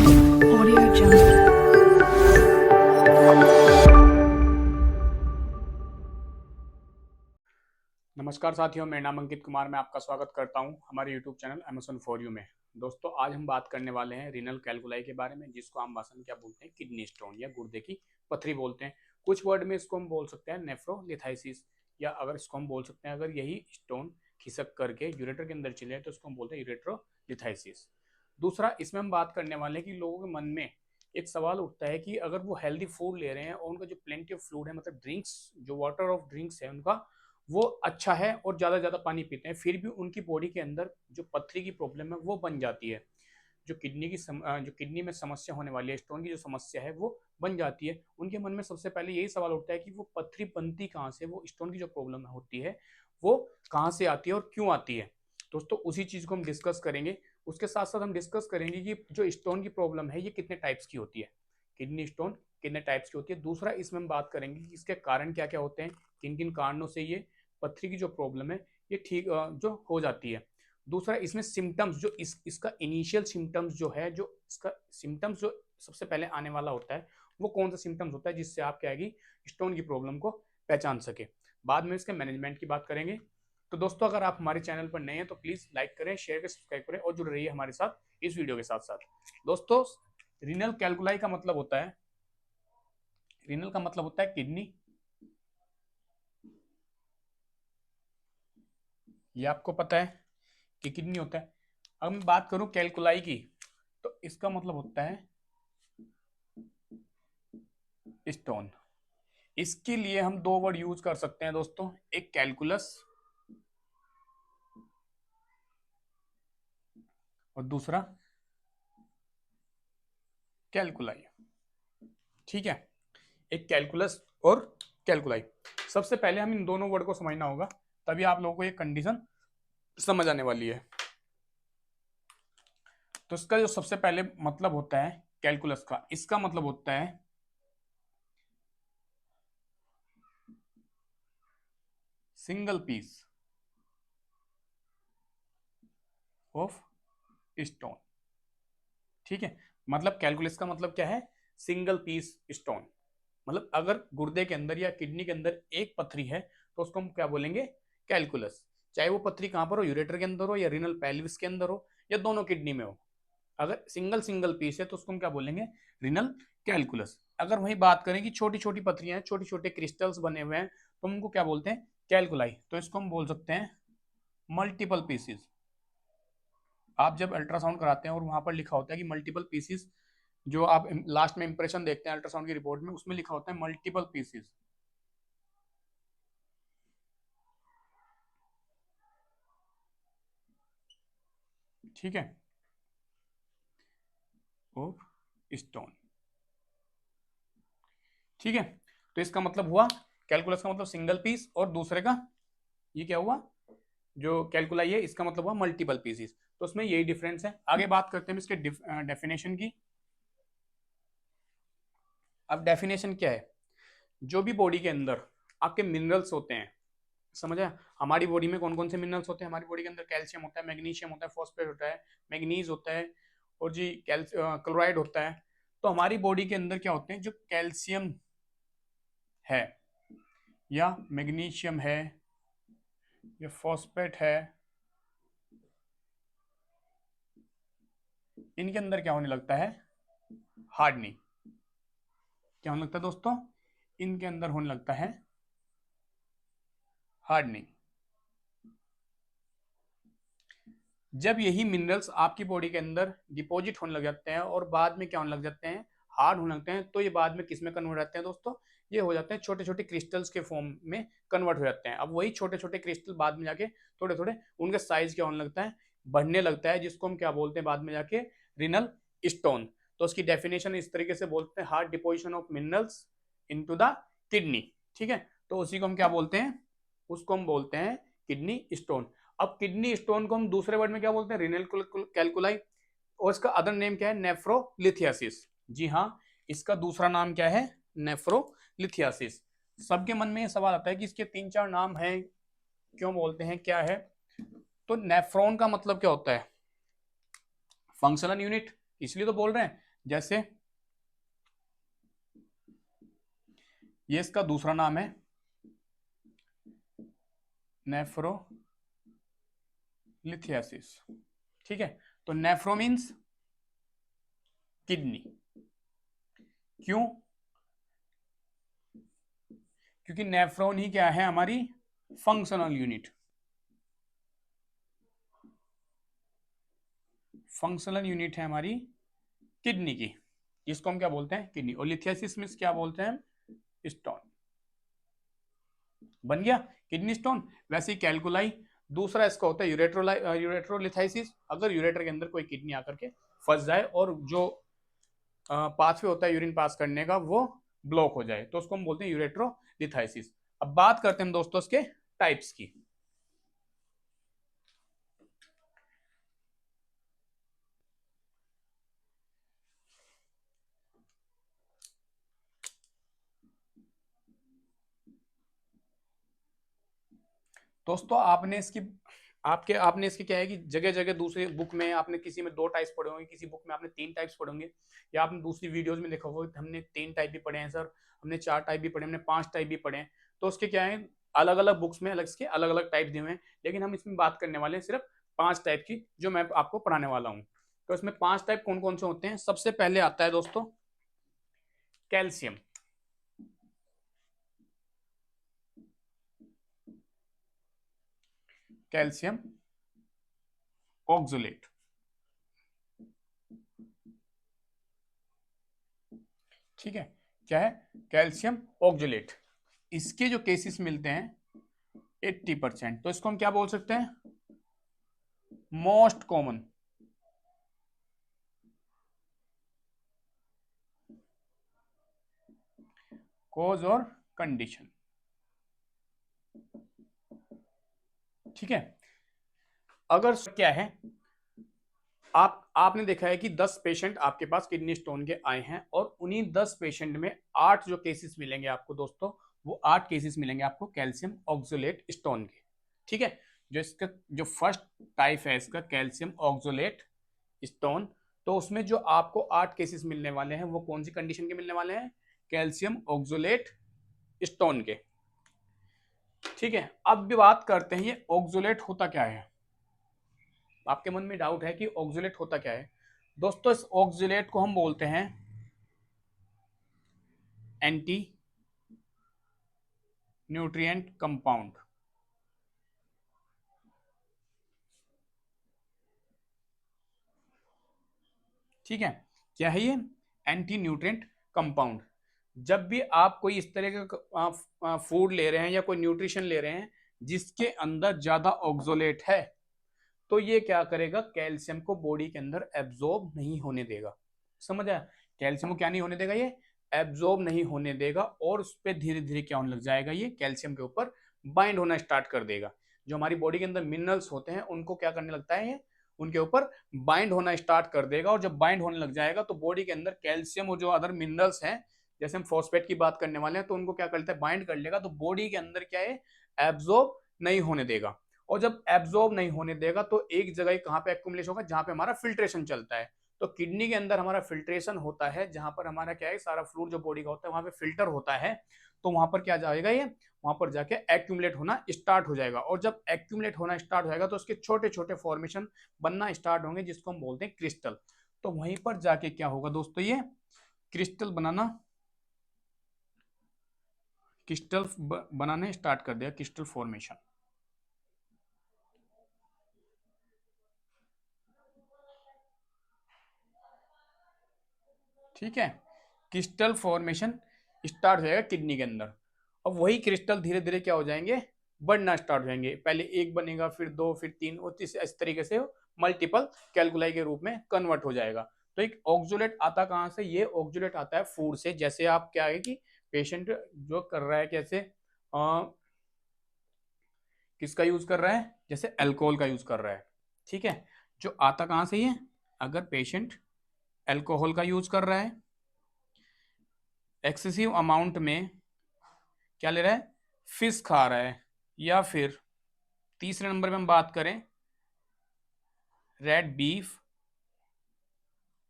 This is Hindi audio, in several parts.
Audio Jungle. नमस्कार साथियों, मेरा नाम अंकित कुमार। मैं आपका स्वागत करता हूं हमारे YouTube channel Amazon for You में। दोस्तों, आज हम बात करने वाले हैं रीनल कैलकुलाई के बारे में, जिसको आम भाषा में क्या बोलते हैं, किडनी स्टोन या गुर्दे की पथरी बोलते हैं। कुछ वर्ड में इसको हम बोल सकते हैं नेफ्रोलिथाइसिस, या अगर इसको हम बोल सकते हैं, अगर यही स्टोन खिसक करके यूरेटर के अंदर चले तो उसको हम बोलते हैं यूरेट्रोलिथाइसिस। दूसरा, इसमें हम बात करने वाले हैं कि लोगों के मन में एक सवाल उठता है कि अगर वो हेल्दी फूड ले रहे हैं और उनका जो प्लेंटी ऑफ फ्लूइड है, मतलब ड्रिंक्स, जो वाटर ऑफ ड्रिंक्स है उनका, वो अच्छा है और ज़्यादा ज़्यादा पानी पीते हैं, फिर भी उनकी बॉडी के अंदर जो पथरी की प्रॉब्लम है वो बन जाती है। जो जो किडनी में समस्या होने वाली है, स्टोन की जो समस्या है वो बन जाती है। उनके मन में सबसे पहले यही सवाल उठता है कि वो पथरी बनती कहाँ से, वो स्टोन की जो प्रॉब्लम होती है वो कहाँ से आती है और क्यों आती है। दोस्तों, उसी चीज़ को हम डिस्कस करेंगे। उसके साथ साथ हम डिस्कस करेंगे कि जो स्टोन की प्रॉब्लम है ये कितने टाइप्स की होती है, किडनी स्टोन कितने टाइप्स की होती है। दूसरा, इसमें हम बात करेंगे कि इसके कारण क्या क्या होते हैं, किन किन कारणों से ये पथरी की जो प्रॉब्लम है ये ठीक जो हो जाती है। दूसरा, इसमें सिम्टम्स, जो इसका इनिशियल सिम्टम्स जो है, जो इसका सिम्टम्स जो सबसे पहले आने वाला होता है वो कौन सा सिम्टम्स होता है, जिससे आप क्या है स्टोन की प्रॉब्लम को पहचान सके। बाद में इसके मैनेजमेंट की बात करेंगे। तो दोस्तों, अगर आप हमारे चैनल पर नए हैं तो प्लीज लाइक करें, शेयर करें, सब्सक्राइब करें और जुड़ रहिए हमारे साथ इस वीडियो के साथ साथ। दोस्तों, रीनल कैलकुलाई का मतलब होता है, रीनल का मतलब होता है किडनी। ये आपको पता है कि किडनी होता है। अब मैं बात करूं कैलकुलाई की, तो इसका मतलब होता है स्टोन। इसके लिए हम दो वर्ड यूज कर सकते हैं दोस्तों, एक कैलकुलस और दूसरा कैलकुलाई। ठीक है, एक कैलकुलस और कैलकुलाई। सबसे पहले हम इन दोनों वर्ड को समझना होगा, तभी आप लोगों को ये कंडीशन समझ आने वाली है। तो इसका जो सबसे पहले मतलब होता है कैलकुलस का, इसका मतलब होता है सिंगल पीस ऑफ स्टोन। ठीक है, मतलब कैलकुलस का मतलब क्या है, सिंगल पीस स्टोन। मतलब अगर गुर्दे के अंदर या किडनी के अंदर एक पथरी है तो उसको हम क्या बोलेंगे, कैलकुलस। चाहे वो पथरी कहां पर हो, यूरेटर के अंदर हो या रीनल पेल्विस के अंदर हो या दोनों किडनी में हो, अगर सिंगल सिंगल पीस है तो उसको हम क्या बोलेंगे, रीनल कैलकुलस। अगर वही बात करें कि छोटी छोटी पथरियां हैं, छोटे छोटे क्रिस्टल्स बने हुए हैं, तो उनको क्या बोलते हैं, कैलकुलाई। तो इसको हम बोल सकते हैं मल्टीपल पीसीज। आप जब अल्ट्रासाउंड कराते हैं और वहां पर लिखा होता है कि मल्टीपल पीसीज, जो आप लास्ट में इंप्रेशन देखते हैं अल्ट्रासाउंड की रिपोर्ट में, उसमें लिखा होता है मल्टीपल पीसीज। ठीक है, ऑफ स्टोन। ठीक है, तो इसका मतलब हुआ, कैलकुलस का मतलब सिंगल पीस, और दूसरे का ये क्या हुआ, जो कैलकुलाई है इसका मतलब हुआ मल्टीपल पीसीस। तो उसमें यही डिफरेंस है। आगे बात करते हैं इसके डेफिनेशन की। अब डेफिनेशन क्या है, जो भी बॉडी के अंदर आपके मिनरल्स होते हैं, समझा, हमारी बॉडी में कौन कौन से मिनरल्स होते हैं, हमारी बॉडी के अंदर कैल्शियम होता है, मैग्नीशियम होता है, फॉस्फेट होता है, मैग्नीज होता है, और जी क्लोराइड होता है। तो हमारी बॉडी के अंदर क्या होते हैं, जो कैल्शियम है या मैग्नीशियम है या फॉस्फेट है, इनके अंदर क्या होने लगता है, हार्डनिंग। क्या होने लगता है दोस्तों, इनके अंदर होने लगता है हार्डनिंग। जब यही मिनरल्स आपकी बॉडी के अंदर डिपॉजिट होने लग जाते हैं और बाद में क्या होने लग जाते हैं, हार्ड होने लगते हैं, तो ये बाद में किस में कन्वर्ट हो जाते हैं दोस्तों, ये हो जाते हैं छोटे छोटे क्रिस्टल्स के फॉर्म में कन्वर्ट हो जाते हैं। अब वही छोटे छोटे क्रिस्टल बाद में जाके थोड़े थोड़े उनका साइज क्या होने लगता है, बढ़ने लगता है, जिसको हम क्या बोलते हैं बाद में जाके, रिनल स्टोन। तो उसकी डेफिनेशन इस तरीके से बोलते हैं, hard deposition of minerals into the kidney. ठीक है, तो उसी को हम क्या बोलते हैं, उसको हम बोलते हैं किडनी स्टोन। अब किडनी स्टोन को हम दूसरे वर्ड में क्या बोलते हैं, रीनल कैलकुलाई, और इसका अदर नेम क्या है, नेफ्रोलिथियासिस। जी हाँ, इसका दूसरा नाम क्या है, नेफ्रोलिथियासिस। सबके मन में ये सवाल आता है कि इसके तीन चार नाम हैं, क्यों बोलते हैं, क्या है। तो नेफ्रॉन का मतलब क्या होता है, फंक्शनल यूनिट, इसलिए तो बोल रहे हैं जैसे ये इसका दूसरा नाम है नेफ्रोलिथियासिस। ठीक है, तो नेफ्रो मीन्स किडनी। क्यों? क्योंकि नेफ्रॉन ही क्या है, हमारी फंक्शनल यूनिट। फंक्शनल यूनिट है हमारी किडनी की, जिसको हम क्या बोलते हैं, किडनी। और लिथियासिस मीन्स क्या बोलते हैं, स्टोन। बन गया किडनी स्टोन। वैसे ही कैलकुलाई दूसरा इसका होता है यूरेट्रोलिथाइसिस। अगर यूरेटर के अंदर कोई किडनी आकर के फंस जाए और जो पाथवे होता है यूरिन पास करने का वो ब्लॉक हो जाए, तो उसको हम बोलते हैं यूरेट्रोलिथाइसिस। अब बात करते हैं दोस्तों इसके टाइप्स की। दोस्तों आपने इसकी क्या है कि जगह जगह दूसरे बुक में आपने किसी में 2 टाइप्स पढ़े होंगे, किसी बुक में आपने 3 टाइप्स पढ़े होंगे, या आपने दूसरी वीडियोस में देखा होगा हमने 3 टाइप भी पढ़े हैं सर, हमने 4 टाइप भी पढ़े, हमने 5 टाइप भी पढ़े हैं। तो उसके क्या है, अलग अलग बुक्स में अलग अलग टाइप दिए हुए हैं, लेकिन हम इसमें बात करने वाले हैं सिर्फ 5 टाइप की, जो मैं आपको पढ़ाने वाला हूँ। तो इसमें 5 टाइप कौन कौन से होते हैं? सबसे पहले आता है दोस्तों कैल्शियम। Calcium oxalate. ठीक है, क्या है, कैल्शियम ऑक्सलेट। इसके जो केसेस मिलते हैं 80%, तो इसको हम क्या बोल सकते हैं, मोस्ट कॉमन। कॉज और कंडीशन। ठीक है, अगर क्या है, आपने देखा है कि 10 पेशेंट आपके पास किडनी स्टोन के आए हैं, और उन्हीं 10 पेशेंट में 8 जो केसेस मिलेंगे आपको दोस्तों, वो 8 केसेस मिलेंगे आपको कैल्शियम ऑक्सलेट स्टोन के। ठीक है, जो इसका जो फर्स्ट टाइप है इसका कैल्शियम ऑक्सलेट स्टोन, तो उसमें जो आपको 8 केसेस मिलने वाले हैं वो कौन सी कंडीशन के मिलने वाले हैं, कैल्शियम ऑक्सलेट स्टोन के। ठीक है, अब भी बात करते हैं ये ऑक्सलेट होता क्या है। आपके मन में डाउट है कि ऑक्सलेट होता क्या है। दोस्तों इस ऑक्सलेट को हम बोलते हैं एंटी न्यूट्रिएंट कंपाउंड। ठीक है, क्या है ये, एंटी न्यूट्रिएंट कंपाउंड। जब भी आप कोई इस तरह का फूड ले रहे हैं या कोई न्यूट्रिशन ले रहे हैं जिसके अंदर ज्यादा ऑक्सलेट है, तो ये क्या करेगा, कैल्शियम को बॉडी के अंदर एब्जॉर्ब नहीं होने देगा। समझ आया, कैल्शियम को क्या नहीं होने देगा, ये एब्जॉर्ब नहीं होने देगा, और उस पर धीरे धीरे क्या होने लग जाएगा, ये कैल्शियम के ऊपर बाइंड होना स्टार्ट कर देगा। जो हमारी बॉडी के अंदर मिनरल्स होते हैं उनको क्या करने लगता है, ये उनके ऊपर बाइंड होना स्टार्ट कर देगा। और जब बाइंड होने लग जाएगा तो बॉडी के अंदर कैल्शियम और जो अदर मिनरल्स हैं, जैसे हम फॉस्फेट की बात करने वाले हैं, तो उनको क्या करता है, बाइंड कर लेगा, तो बॉडी के अंदर क्या है, एब्जॉर्ब नहीं होने देगा। और जब एब्जॉर्ब नहीं होने देगा तो एक जगह कहां पे एक्युमुलेशन होगा, जहां पे हमारा फिल्ट्रेशन चलता है। तो किडनी के अंदर हमारा फिल्ट्रेशन होता है, जहां पर हमारा क्या है, सारा फ्लूइड जो बॉडी का होता है वहां पे फिल्टर होता है। तो वहां पर क्या जाएगा, ये वहां पर जाके एक्यूमुलेट होना स्टार्ट हो जाएगा। और जब एक्यूमुलेट होना स्टार्ट हो जाएगा तो उसके छोटे छोटे फॉर्मेशन बनना स्टार्ट होंगे, जिसको हम बोलते हैं क्रिस्टल। तो वहीं पर जाके क्या होगा दोस्तों, ये क्रिस्टल बनाने स्टार्ट कर दिया, क्रिस्टल फॉर्मेशन। ठीक है, क्रिस्टल फॉर्मेशन स्टार्ट हो जाएगा किडनी के अंदर। अब वही क्रिस्टल धीरे धीरे क्या हो जाएंगे, बढ़ना स्टार्ट हो जाएंगे। पहले एक बनेगा, फिर 2, फिर 3, और इस तरीके से मल्टीपल कैलकुलाई के रूप में कन्वर्ट हो जाएगा। तो एक ऑक्सुलेट आता कहां से, ये ऑक्सुलेट आता है फूड से। जैसे आप क्या है कि पेशेंट जो कर रहा है, कैसे किसका यूज कर रहा है, जैसे अल्कोहल का यूज कर रहा है। ठीक है, जो आता कहां से, ये अगर पेशेंट अल्कोहल का यूज कर रहा है, एक्सेसिव अमाउंट में क्या ले रहा है, फिश खा रहा है, या फिर तीसरे नंबर पे हम बात करें रेड बीफ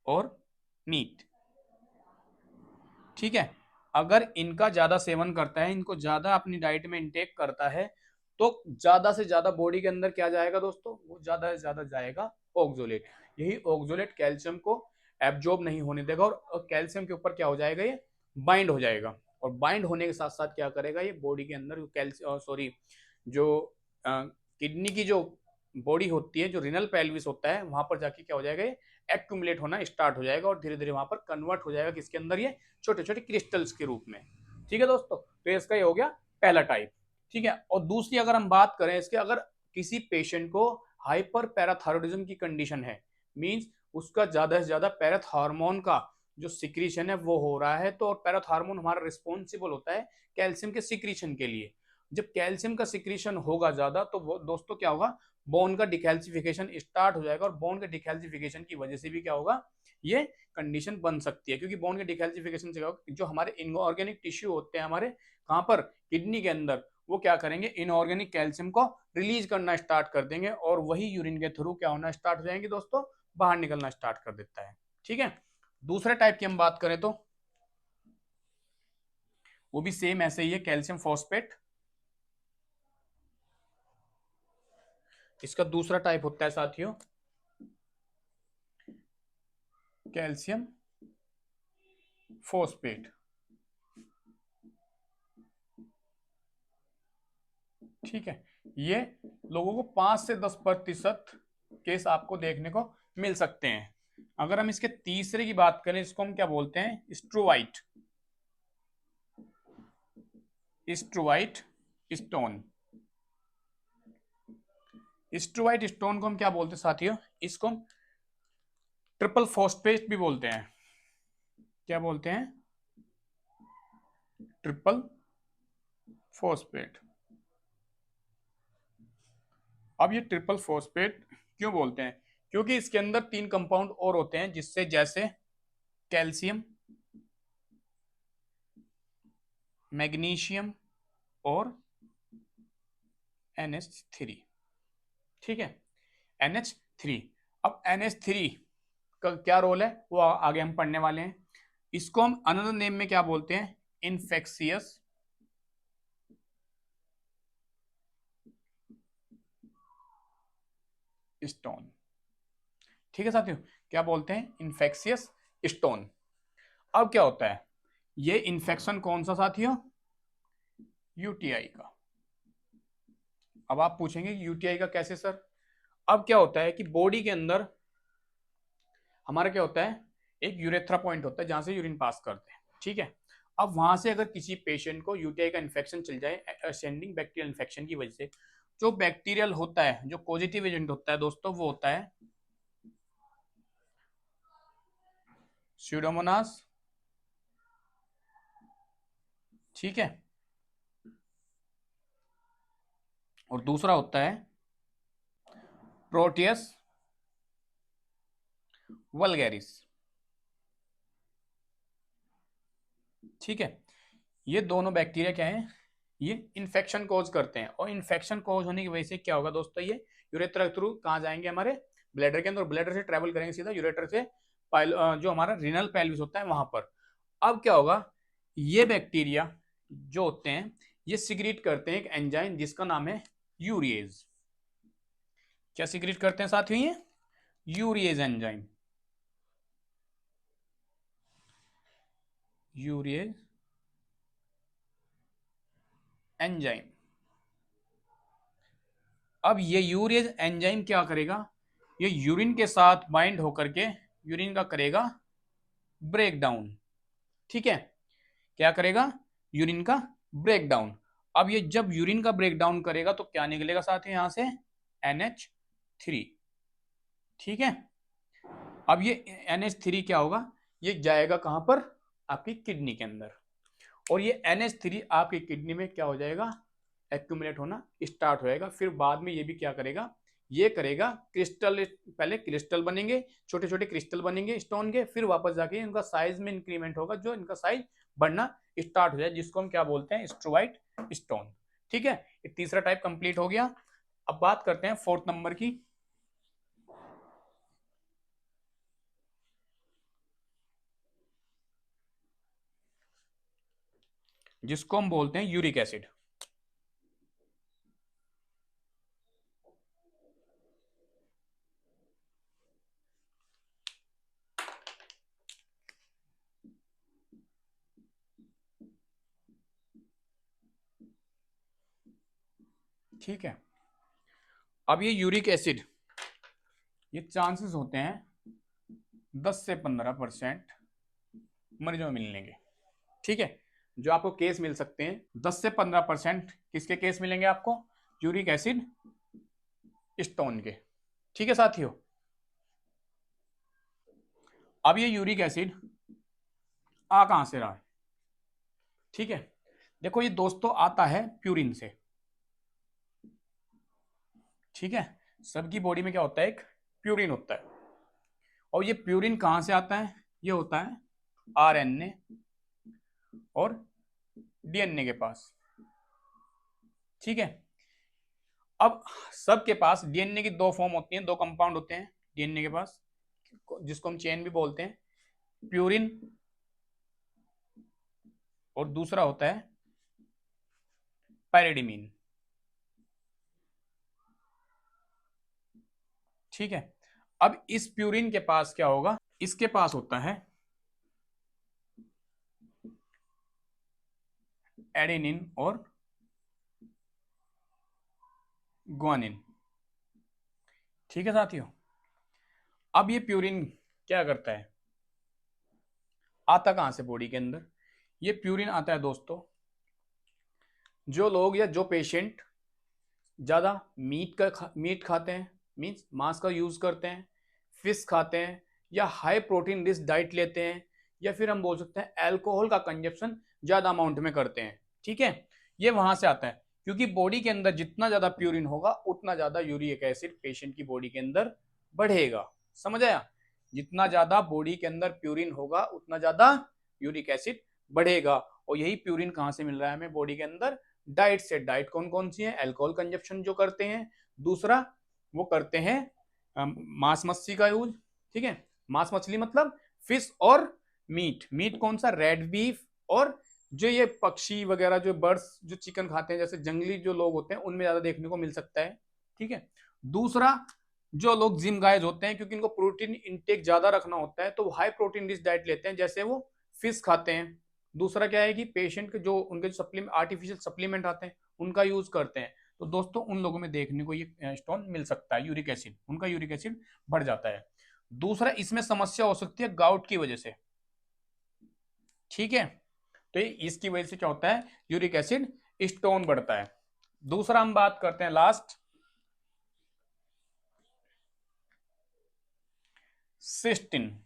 और मीट। ठीक है, अगर इनका ज्यादा सेवन करता है, इनको ज्यादा अपनी डाइट में इंटेक करता है, तो ज्यादा से ज्यादा बॉडी के अंदर क्या जाएगा दोस्तों, वो ज्यादा से ज्यादा जाएगा ऑक्सोलेट। यही ऑक्सोलेट कैल्शियम को एब्जॉर्ब नहीं होने देगा और कैल्शियम के ऊपर क्या हो जाएगा, ये बाइंड हो जाएगा। और बाइंड होने के साथ साथ क्या करेगा, ये बॉडी के अंदर कैल्शियम सॉरी जो किडनी की जो बॉडी होती है, जो रिनल पेल्विस होता है, वहां पर जाके क्या हो जाएगा, ये एक्यूमुलेट होना स्टार्ट हो जाएगा और धीरे धीरे वहां पर कन्वर्ट हो जाएगा किसके अंदर, ये छोटे छोटे क्रिस्टल्स के रूप में। ठीक है दोस्तों, तो इसका ये हो गया पहला टाइप। ठीक है, और दूसरी अगर हम बात करें इसके, अगर किसी पेशेंट को हाइपर पैराथायरॉयडिज्म की कंडीशन है, मींस उसका ज्यादा से ज्यादा पैराथार्मोन का जो सिक्रीशन है वो हो रहा है, तो पैराथार्मोन हमारा रिस्पॉन्सिबल होता है कैल्शियम के सिक्रीशन के लिए। जब कैल्शियम का सिक्रीशन होगा ज्यादा, तो वो दोस्तों क्या होगा, बोन का डिकैल्सिफिकेशन स्टार्ट हो जाएगा, और बोन के डिकैल्सिफिकेशन की वजह से भी क्या होगा, ये कंडीशन बन सकती है। क्योंकि बोन के डिकैल्सिफिकेशन से क्या होगा, जो हमारे इनऑर्गेनिक टिश्यू होते हैं हमारे कहां पर, किडनी के अंदर, वो क्या करेंगे, इनऑर्गेनिक कैल्शियम को रिलीज करना स्टार्ट कर देंगे, और वही यूरिन के थ्रू क्या होना स्टार्ट हो जाएंगे दोस्तों, बाहर निकलना स्टार्ट कर देता है। ठीक है, दूसरे टाइप की हम बात करें तो वो भी सेम ऐसे ही है, कैल्शियम फॉस्फेट। इसका दूसरा टाइप होता है साथियों कैल्शियम फॉस्फेट। ठीक है, ये लोगों को 5 से 10% केस आपको देखने को मिल सकते हैं। अगर हम इसके तीसरे की बात करें, इसको हम क्या बोलते हैं, स्ट्रोवाइट, स्ट्रोवाइट स्टोन। स्ट्रोवाइट स्टोन को हम क्या बोलते हैं साथियों, इसको हम ट्रिपल फॉस्फेट भी बोलते हैं। क्या बोलते हैं, ट्रिपल फॉस्फेट। अब ये ट्रिपल फॉस्फेट क्यों बोलते हैं, क्योंकि इसके अंदर 3 कंपाउंड और होते हैं, जिससे जैसे कैल्शियम, मैग्नीशियम और NH3। ठीक है, NH3। अब NH3 का क्या रोल है वो आगे हम पढ़ने वाले हैं। इसको हम अनदर नेम में क्या बोलते हैं, इन्फेक्शियस स्टोन। ठीक है साथियों, क्या बोलते हैं, इन्फेक्शियस स्टोन। अब क्या होता है, ये इन्फेक्शन कौन सा साथियों, यूटीआई का। अब आप पूछेंगे यूटीआई का कैसे सर। अब क्या होता है कि बॉडी के अंदर हमारा क्या होता है, एक यूरेथ्रा पॉइंट होता है जहां से यूरिन पास करते हैं। ठीक है, अब वहां से अगर किसी पेशेंट को यूटीआई का इन्फेक्शन चल जाए, असेंडिंग बैक्टीरियल इन्फेक्शन की वजह से, जो बैक्टीरियल होता है, जो पॉजिटिव एजेंट होता है दोस्तों, वो होता है स्यूडोमोनास। ठीक है, और दूसरा होता है प्रोटियस वल्गैरिस। ठीक है, ये दोनों बैक्टीरिया क्या है, ये इन्फेक्शन कॉज करते हैं, और इन्फेक्शन कॉज होने की वजह से क्या होगा दोस्तों, ये यूरेथ्रा थ्रू कहाँ जाएंगे, हमारे ब्लैडर के अंदर, ब्लैडर से ट्रेवल करेंगे सीधा यूरेटर से जो हमारा रिनल पेल्विस होता है वहां पर। अब क्या होगा, ये बैक्टीरिया जो होते हैं, ये सिक्रीट करते हैं एक एंजाइम जिसका नाम है यूरिएज। क्या सिक्रीट करते हैं साथियों, ये यूरिएज एंजाइम, यूरिएज एंजाइम। अब ये यूरिएज एंजाइम क्या करेगा, ये यूरिन के साथ बाइंड होकर के यूरिन का करेगा ब्रेक डाउन। ठीक है, क्या करेगा, यूरिन का ब्रेक डाउन। अब ये जब यूरिन का ब्रेक डाउन करेगा तो क्या निकलेगा साथियों, यहां से NH3। ठीक है, अब ये NH3 क्या होगा, ये जाएगा कहां पर, आपकी किडनी के अंदर, और ये NH3 आपकी किडनी में क्या हो जाएगा, एक्यूमुलेट होना स्टार्ट हो जाएगा। फिर बाद में ये भी क्या करेगा, ये करेगा क्रिस्टल, पहले क्रिस्टल बनेंगे, छोटे छोटे क्रिस्टल बनेंगे स्टोन के, फिर वापस जाके इनका साइज में इंक्रीमेंट होगा, जो इनका साइज बढ़ना स्टार्ट हो जाए, जिसको हम क्या बोलते हैं, स्ट्रोवाइट स्टोन। ठीक है, ये तीसरा टाइप कंप्लीट हो गया। अब बात करते हैं 4th नंबर की। जिसको हम बोलते हैं यूरिक एसिड। ठीक है, अब ये यूरिक एसिड, ये चांसेस होते हैं 10 से 15% मरीजों में मिलने के। ठीक है, जो आपको केस मिल सकते हैं 10 से 15% किसके केस मिलेंगे आपको? यूरिक एसिड स्टोन के। ठीक है साथियों, अब ये यूरिक एसिड आ कहां से रहा है? ठीक है, देखो ये दोस्तों आता है प्यूरिन से। ठीक है, सबकी बॉडी में क्या होता है? एक प्यूरिन होता है। और ये प्यूरिन कहां से आता है? ये होता है आरएनए और डीएनए के पास। ठीक है, अब सबके पास डीएनए की दो फॉर्म होती हैं, दो कंपाउंड होते हैं डीएनए के पास, जिसको हम चेन भी बोलते हैं, प्यूरिन और दूसरा होता है पैरिडीमिन। ठीक है, अब इस प्यूरिन के पास क्या होगा? इसके पास होता है एडेनिन और ग्वानिन। ठीक है साथियों, अब ये प्यूरिन क्या करता है? आता कहां से बॉडी के अंदर? ये प्यूरिन आता है दोस्तों, जो लोग या जो पेशेंट ज्यादा मीट खाते हैं, मीन्स मांस का यूज करते हैं, फिश खाते हैं, या हाई प्रोटीन रिच डाइट लेते हैं, या फिर हम बोल सकते हैं अल्कोहल का कंजप्शन ज्यादा अमाउंट में करते हैं। ठीक है, ये वहां से आता है, क्योंकि बॉडी के अंदर जितना ज्यादा प्यूरिन होगा उतना ज्यादा यूरिक एसिड पेशेंट की बॉडी के अंदर बढ़ेगा। समझ आया? जितना ज्यादा बॉडी के अंदर प्यूरिन होगा उतना ज्यादा यूरिक एसिड बढ़ेगा। और यही प्यूरिन कहां से मिल रहा है हमें बॉडी के अंदर? डाइट से। डाइट कौन कौन सी है? अल्कोहल कंजप्शन जो करते हैं, दूसरा वो करते हैं मांस मछली का यूज। ठीक है, मांस मछली मतलब फिश और मीट। मीट कौन सा? Red beef. और जो ये पक्षी वगैरह जो बर्ड्स जो चिकन खाते हैं, जैसे जंगली जो लोग होते हैं, उनमें ज्यादा देखने को मिल सकता है। ठीक है, दूसरा जो लोग जिम गाइज होते हैं, क्योंकि इनको प्रोटीन इंटेक ज्यादा रखना होता है, तो वो हाई प्रोटीन रिच डाइट लेते हैं, जैसे वो फिश खाते हैं। दूसरा क्या है कि पेशेंट के जो उनके जो सप्लीमेंट आर्टिफिशियल सप्लीमेंट आते हैं उनका यूज करते हैं। तो दोस्तों उन लोगों में देखने को ये स्टोन मिल सकता है, यूरिक एसिड, उनका यूरिक एसिड बढ़ जाता है। दूसरा इसमें समस्या हो सकती है गाउट की वजह से। ठीक है, तो इसकी वजह से क्या होता है? यूरिक एसिड स्टोन बढ़ता है। दूसरा हम बात करते हैं लास्ट, सिस्टिन।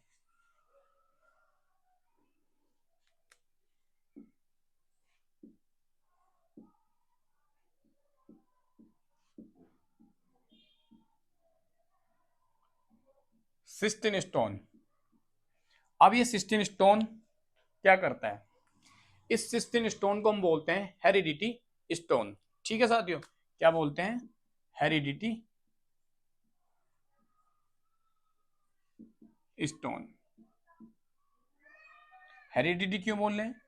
सिस्टिन स्टोन, अब ये सिस्टिन स्टोन क्या करता है? इस सिस्टिन स्टोन को हम बोलते हैं हेरिडिटी स्टोन। ठीक है साथियों, क्या बोलते हैं? Heredity stone. हेरिडिटी क्यों बोल रहे हैं?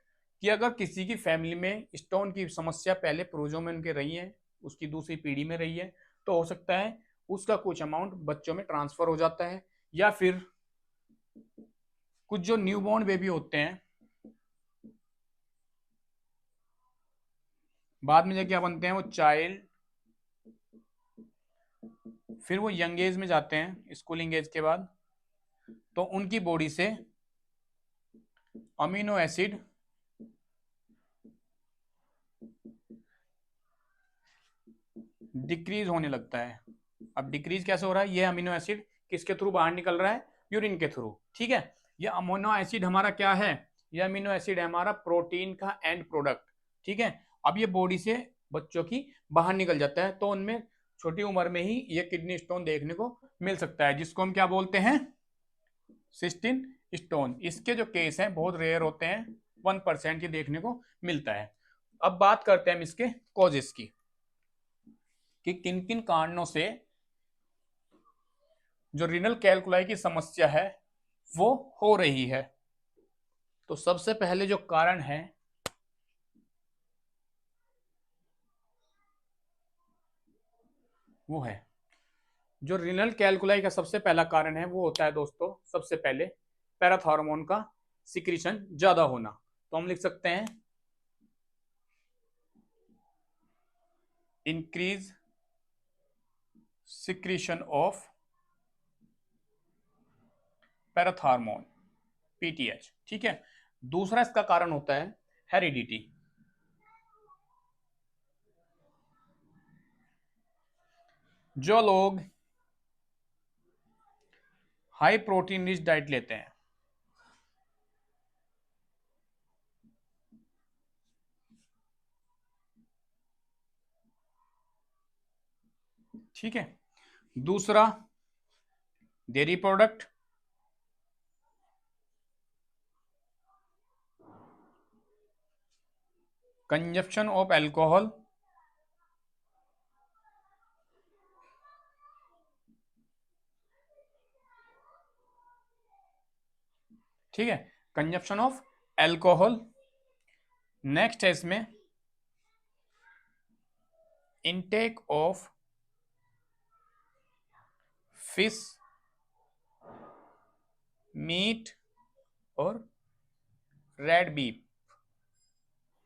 कि अगर किसी की फैमिली में स्टोन की समस्या पहले पूर्वजों में उनके रही है, उसकी दूसरी पीढ़ी में रही है, तो हो सकता है उसका कुछ अमाउंट बच्चों में ट्रांसफर हो जाता है, या फिर कुछ जो न्यूबॉर्न बेबी होते हैं बाद में क्या बनते हैं? वो चाइल्ड, फिर वो यंग एज में जाते हैं, स्कूलिंग एज के बाद, तो उनकी बॉडी से अमीनो एसिड डिक्रीज होने लगता है। अब डिक्रीज कैसे हो रहा है? ये अमीनो एसिड किसके थ्रू बाहर निकल रहा है? यूरिन के थ्रू। ठीक है, ये अमीनो एसिड हमारा क्या है? ये अमीनो एसिड है हमारा प्रोटीन का एंड प्रोडक्ट। ठीक है, अब ये बॉडी से बच्चों की बाहर निकल जाता है, तो उनमें छोटी उम्र में ही ये किडनी स्टोन देखने को मिल सकता है, जिसको हम क्या बोलते हैं? Cystine stone. इसके जो केस हैं बहुत रेयर होते हैं, 1% ही देखने को मिलता है। अब बात करते हैं हम इसके कॉजेस की, कि किन किन कारणों से जो रीनल कैल्कुलाई की समस्या है वो हो रही है। तो सबसे पहले जो कारण है वो है, जो रीनल कैलकुलाई का सबसे पहला कारण है वो होता है दोस्तों, सबसे पहले पैराथॉर्मोन का सिक्रीशन ज्यादा होना। तो हम लिख सकते हैं increase secretion of parathormone, PTH. ठीक है। दूसरा इसका कारण होता है हेरिडिटी। जो लोग हाई प्रोटीन रिच डाइट लेते हैं, ठीक है। दूसरा dairy product, consumption of alcohol, ठीक है, कंजप्शन ऑफ एल्कोहल। नेक्स्ट है इसमें इनटेक ऑफ फिश, मीट और रेड बीफ।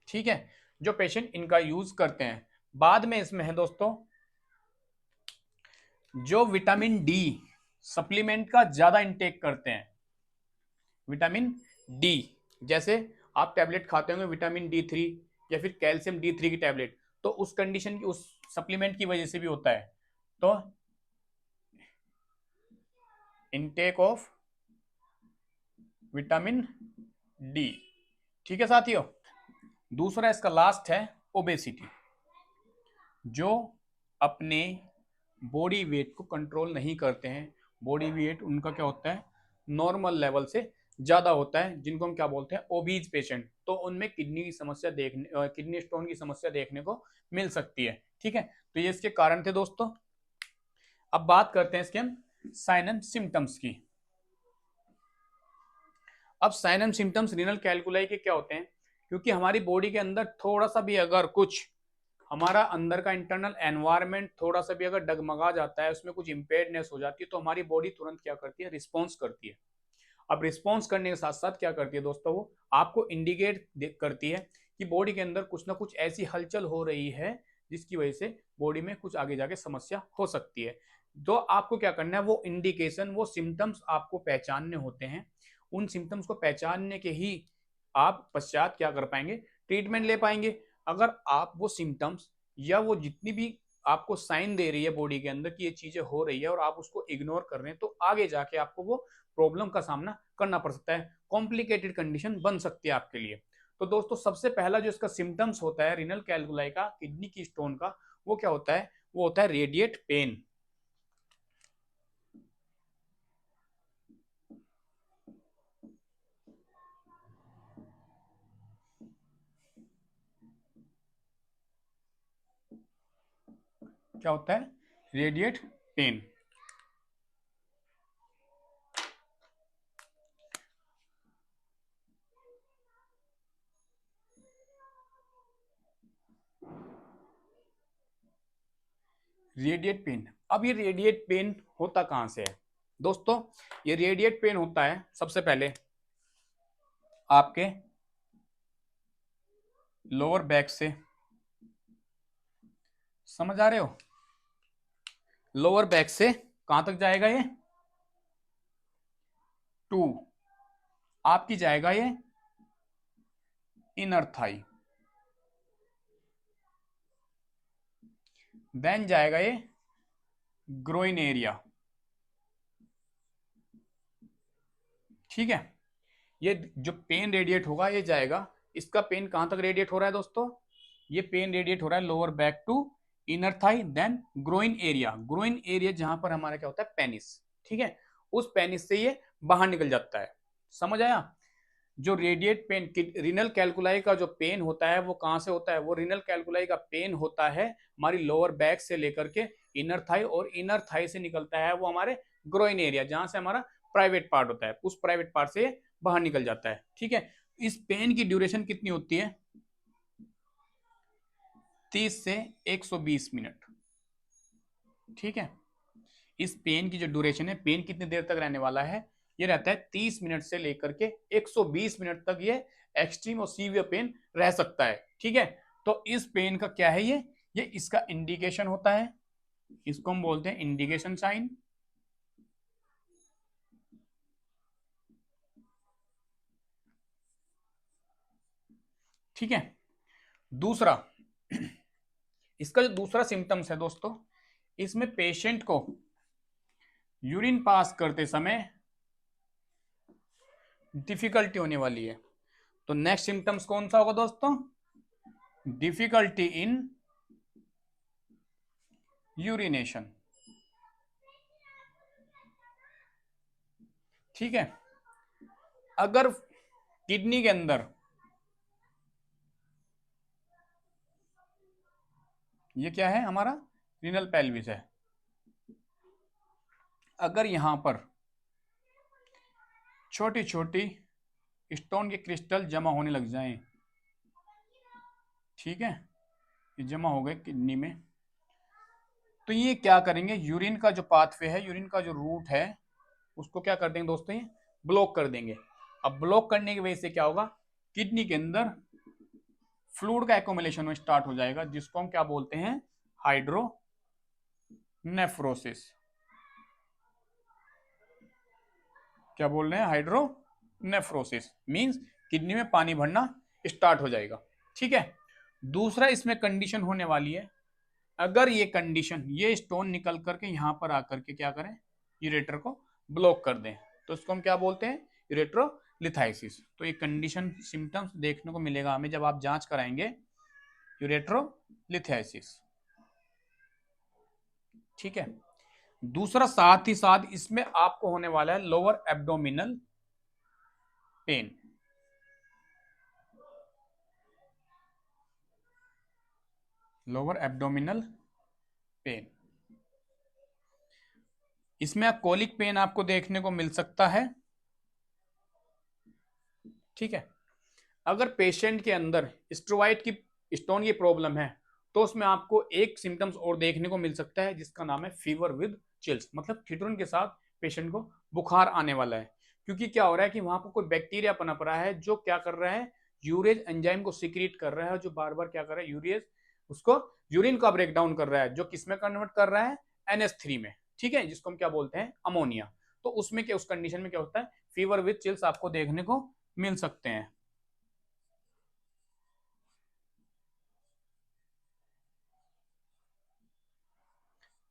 ठीक है, जो पेशेंट इनका यूज करते हैं। बाद में इसमें है दोस्तों जो विटामिन डी सप्लीमेंट का ज्यादा इंटेक करते हैं, विटामिन डी, जैसे आप टैबलेट खाते होंगे विटामिन D3 या फिर कैल्शियम D3 की टैबलेट, तो उस कंडीशन की, उस सप्लीमेंट की वजह से भी होता है। तो इनटेक ऑफ विटामिन डी। ठीक है साथियों। दूसरा इसका लास्ट है ओबेसिटी। जो अपने बॉडी वेट को कंट्रोल नहीं करते हैं, बॉडी वेट उनका क्या होता है, नॉर्मल लेवल से ज्यादा होता है, जिनको हम क्या बोलते हैं, ओबीज पेशेंट। तो उनमें किडनी की समस्या देखने, किडनी स्टोन की समस्या देखने को मिल सकती है। ठीक है, तो ये इसके कारण थे दोस्तों। अब बात करते हैं इसके हम साइन एंड सिम्टम्स की। अब sign and symptoms renal calculi के क्या होते हैं, क्योंकि हमारी बॉडी के अंदर थोड़ा सा भी अगर कुछ, हमारा अंदर का इंटरनल एनवायरनमेंट थोड़ा सा भी अगर डगमगा जाता है, उसमें कुछ इम्पेयर्डनेस हो जाती है, तो हमारी बॉडी तुरंत क्या करती है, रिस्पॉन्स करती है। अब रिस्पॉन्स करने के साथ साथ क्या करती है दोस्तों, वो आपको इंडिकेट करती है कि बॉडी के अंदर कुछ ना कुछ ऐसी हलचल हो रही है जिसकी वजह से बॉडी में कुछ आगे जाके समस्या हो सकती है। तो आपको क्या करना है, वो इंडिकेशन, वो सिम्टम्स आपको पहचानने होते हैं। उन सिम्टम्स को पहचानने के ही आप पश्चात क्या कर पाएंगे, ट्रीटमेंट ले पाएंगे। अगर आप वो सिम्टम्स या वो जितनी भी आपको साइन दे रही है बॉडी के अंदर कि ये चीजें हो रही है और आप उसको इग्नोर कर रहे हैं, तो आगे जाके आपको वो प्रॉब्लम का सामना करना पड़ सकता है, कॉम्प्लिकेटेड कंडीशन बन सकती है आपके लिए। तो दोस्तों सबसे पहला जो इसका सिम्टम्स होता है रीनल कैलकुलाई का, किडनी की स्टोन का, वो क्या होता है, वो होता है रेडिएट पेन। क्या होता है, रेडिएट पेन। रेडिएट पेन, अब ये रेडिएट पेन होता कहां से है दोस्तों, ये रेडिएट पेन होता है सबसे पहले आपके लोअर बैक से, समझ आ रहे हो, लोअर बैक से कहां तक जाएगा, ये टू आपकी जाएगा ये इनर थाई, देन जाएगा ये ग्रोइन एरिया। ठीक है, ये जो पेन रेडिएट होगा ये जाएगा, इसका पेन कहां तक रेडिएट हो रहा है दोस्तों, ये पेन रेडिएट हो रहा है lower back to inner thigh, then groin area. Groin area जहां पर हमारा क्या होता है, पेनिस। ठीक है, उस पेनिस से ये बाहर निकल जाता है। समझ आया। जो रेडिएट पेन, रीनल कैलकुलाई का जो पेन होता है वो कहां से होता है, वो रीनल कैलकुलाई का पेन होता है हमारी लोअर बैक से लेकर के इनर थाई, और इनर थाई से निकलता है वो हमारे ग्रोइन एरिया, जहां से हमारा प्राइवेट पार्ट होता है, उस प्राइवेट पार्ट से बाहर निकल जाता है। ठीक है, इस पेन की ड्यूरेशन कितनी होती है, 30 से 120 मिनट। ठीक है। इस पेन की जो ड्यूरेशन है, पेन कितनी देर तक रहने वाला है, ये रहता है 30 मिनट से लेकर के 120 मिनट तक ये एक्सट्रीम और सीवियर पेन रह सकता है। ठीक है, तो इस पेन का क्या है, ये इसका इंडिकेशन होता है, इसको हम बोलते हैं इंडिकेशन साइन। ठीक है। दूसरा, इसका जो दूसरा सिम्टम्स है दोस्तों, इसमें पेशेंट को यूरिन पास करते समय डिफिकल्टी होने वाली है। तो नेक्स्ट सिम्टम्स कौन सा होगा दोस्तों, डिफिकल्टी इन यूरिनेशन। ठीक है। अगर किडनी के अंदर ये क्या है हमारा, रीनल पेल्विस है, अगर यहां पर छोटी छोटी स्टोन के क्रिस्टल जमा होने लग जाएं, ठीक है, ये जमा हो गए किडनी में, तो ये क्या करेंगे, यूरिन का जो पाथवे है, यूरिन का जो रूट है, उसको क्या कर देंगे दोस्तों, ये ब्लॉक कर देंगे। अब ब्लॉक करने की वजह से क्या होगा, किडनी के अंदर फ्लूइड का एक्युमुलेशन स्टार्ट हो जाएगा, जिसको हम क्या बोलते हैं, हाइड्रोनेफ्रोसिस। क्या बोल रहे हैं, हाइड्रोनेफ्रोसिस मींस किडनी में पानी भरना स्टार्ट हो जाएगा। ठीक है। दूसरा इसमें कंडीशन होने वाली है, अगर ये कंडीशन, ये स्टोन निकल करके यहां पर आकर के क्या करें, यूरेटर को ब्लॉक कर दें, तो इसको हम क्या बोलते हैं, यूरेट्रोलिथाइसिस। तो ये कंडीशन सिम्टम्स देखने को मिलेगा हमें जब आप जांच कराएंगे, यूरेट्रोलिथाइसिस। ठीक है। दूसरा साथ ही साथ इसमें आपको होने वाला है lower abdominal pain. Lower abdominal pain, इसमें कोलिक पेन आपको देखने को मिल सकता है। ठीक है। अगर पेशेंट के अंदर स्ट्रोवाइट की स्टोन की प्रॉब्लम है, तो उसमें आपको एक सिम्टम्स और देखने को मिल सकता है, जिसका नाम है फीवर विद चिल्स, मतलब ठिठुरन के साथ पेशेंट को बुखार आने वाला है। क्योंकि क्या हो रहा है कि वहां पर कोई बैक्टीरिया पनप रहा है, जो क्या कर रहा है, यूरेज एंजाइम को सिक्रीट कर रहा है, जो बार बार क्या कर रहा है, यूरेज उसको यूरिन का ब्रेक डाउन कर रहा है, जो किसमें कन्वर्ट कर रहा है, NH3 में। ठीक है, जिसको हम क्या बोलते हैं, अमोनिया। तो उसमें क्या, उस कंडीशन में क्या होता है, फीवर विद चिल्स आपको देखने को मिल सकते हैं।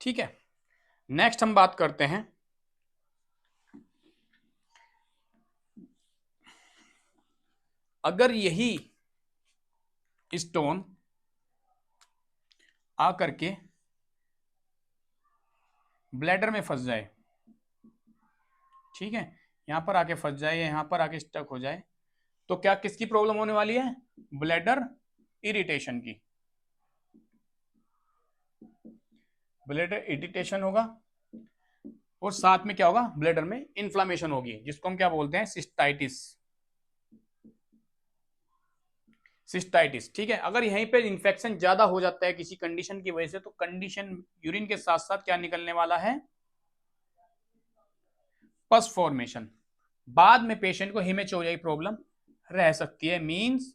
ठीक है। नेक्स्ट हम बात करते हैं, अगर यही स्टोन आकर के ब्लैडर में फंस जाए, ठीक है, यहां पर आके फंस जाए या यहां पर आके स्टक हो जाए, तो क्या किसकी प्रॉब्लम होने वाली है, ब्लैडर इरिटेशन की। ब्लैडर इरिटेशन होगा और साथ में क्या होगा, ब्लैडर में इंफ्लामेशन होगी, जिसको हम क्या बोलते हैं, सिस्टाइटिस। सिस्टाइटिस। ठीक है। अगर यहीं पे इंफेक्शन ज्यादा हो जाता है किसी कंडीशन की वजह से, तो कंडीशन यूरिन के साथ साथ क्या निकलने वाला है, पस फॉर्मेशन। बाद में पेशेंट को हिमेचोरिया प्रॉब्लम रह सकती है, मींस